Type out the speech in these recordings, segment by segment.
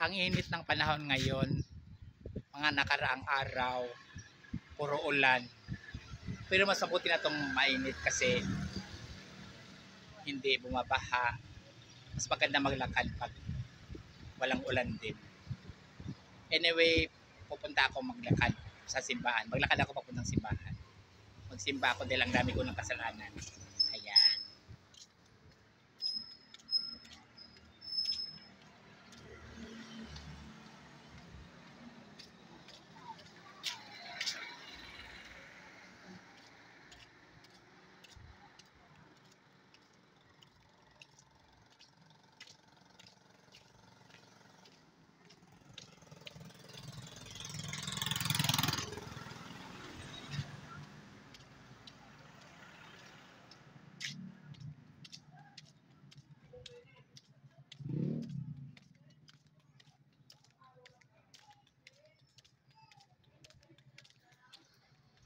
Ang init ng panahon ngayon, mga nakaraang araw, puro ulan. Pero mas mabuti na itong mainit kasi hindi bumabaha. Mas maganda maglakad pag walang ulan din. Anyway, pupunta ako maglakad sa simbahan. Maglakad ako papuntang simbahan. Magsimba ako dahil ang dami ko ng kasalanan. Ayan.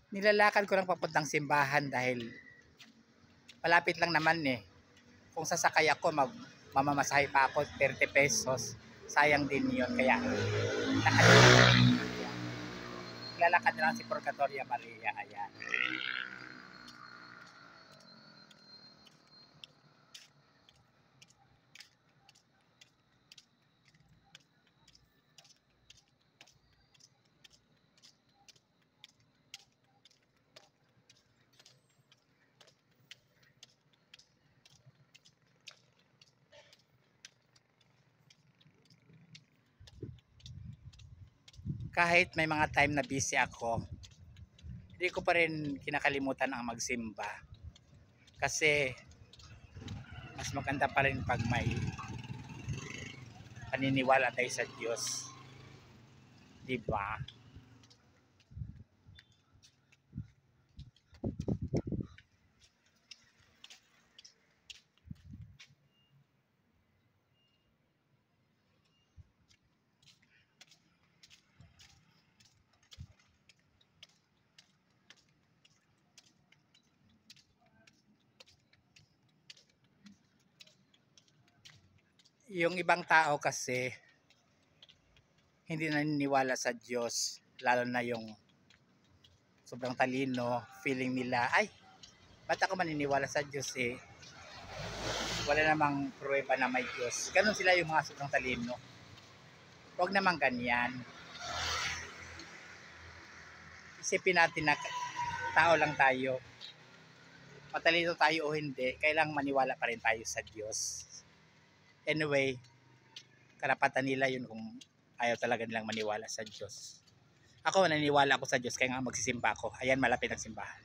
Nilalakad ko lang papuntang simbahan dahil malapit lang naman eh. Kung sasakay ako, mamamasahe pa ako 30 pesos. Sayang din yun. Kaya lalakad na lang si Purgatoria Maria. Ayan. Kahit may mga time na busy ako, hindi ko pa rin kinakalimutan ang magsimba. Kasi mas maganda pa rin pag may paniniwala tayo sa Diyos. Diba? Yung ibang tao kasi hindi naniniwala sa Diyos, lalo na yung sobrang talino, feeling nila, ay, ba't ako maniniwala sa Diyos eh? Wala namang pruweba na may Diyos. Ganon sila yung mga sobrang talino. Huwag naman ganyan. Isipin natin na tao lang tayo. Matalino tayo o hindi, kailangang maniwala pa rin tayo sa Diyos. Anyway, karapatan nila yun kung ayaw talaga nilang maniwala sa Diyos. Ako, naniniwala ako sa Diyos, kaya nga magsisimba ako. Ayan, malapit ang simbahan.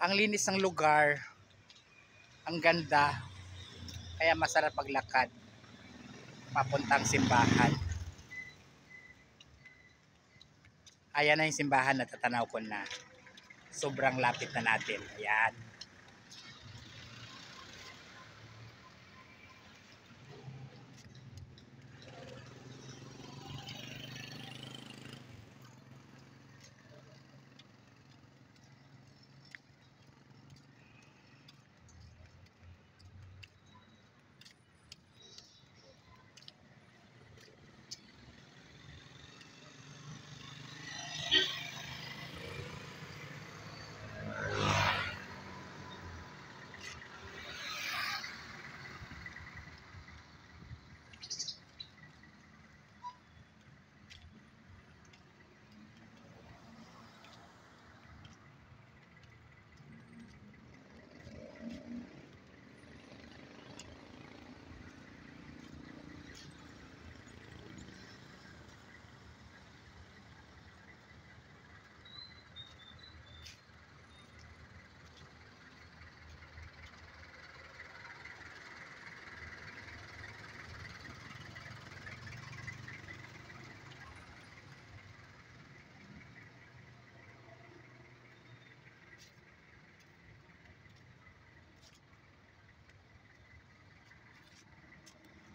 Ang linis ng lugar, ang ganda, kaya masarap maglakad papuntang simbahan. Ayan na yung simbahan, natatanaw ko na. Sobrang lapit na natin. Ayan.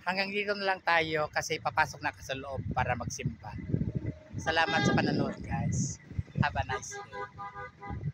hanggang dito na lang tayo kasi papasok na ako sa loob para magsimba. Salamat sa panonood guys. Have a nice day.